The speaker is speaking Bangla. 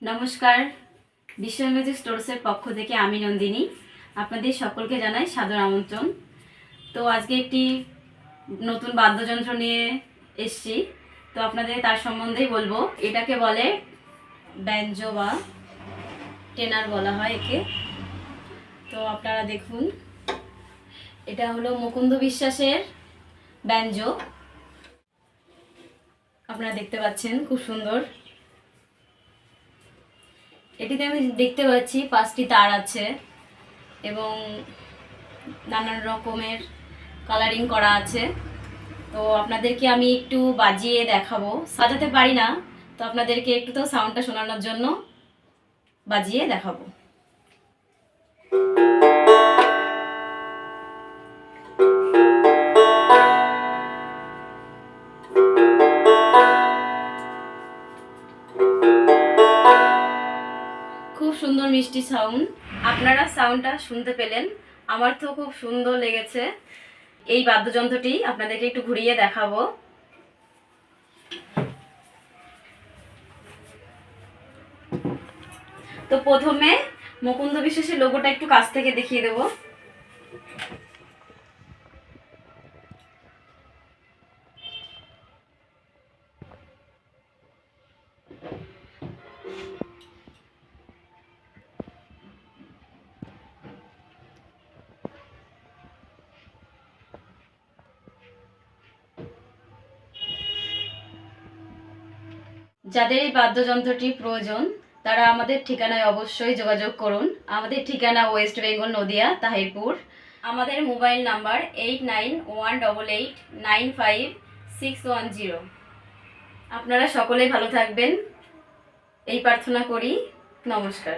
নমস্কার, বিশ্ব মিউজিক স্টোরসের পক্ষ থেকে আমি নন্দিনী আপনাদের সকলকে জানাই সাদর আমন্ত্রণ। তো আজকে একটি নতুন বাদ্যযন্ত্র নিয়ে এসেছি, তো আপনাদের তার সম্বন্ধেই বলবো। এটাকে বলে ব্যাঞ্জো বা টেনার বলা হয় একে। তো আপনারা দেখুন, এটা হলো মুকুন্দ বিশ্বাসের ব্যাঞ্জো। আপনারা দেখতে পাচ্ছেন, খুব সুন্দর। এটিতে আমি দেখতে পাচ্ছি 5টি তার আছে এবং নানান রকমের কালারিং করা আছে। তো আপনাদেরকে আমি একটু বাজিয়ে দেখাবো, সাজাতে পারি না, তো আপনাদেরকে একটু তো সাউন্ডটা শোনানোর জন্য বাজিয়ে দেখাবো। খুব সুন্দর মিষ্টি সাউন্ড, আপনারা সাউন্ডটা শুনতে পেলেন। আমার তো খুব সুন্দর লেগেছে। এই বাদ্যযন্ত্রটি আপনাদেরকে একটু ঘুরিয়ে দেখাবো। তো প্রথমে মুকুন্দ বিশ্বাসের লোগোটা একটু কাছ থেকে দেখিয়ে দেবো। যাদের এই বাদ্যযন্ত্রটি প্রয়োজন তারা আমাদের ঠিকানায় অবশ্যই যোগাযোগ করুন। আমাদের ঠিকানা ওয়েস্ট বেঙ্গল, নদিয়া, তাহিরপুর। আমাদের মোবাইল নাম্বার 891888956110। আপনারা সকলেই ভালো থাকবেন এই প্রার্থনা করি। নমস্কার।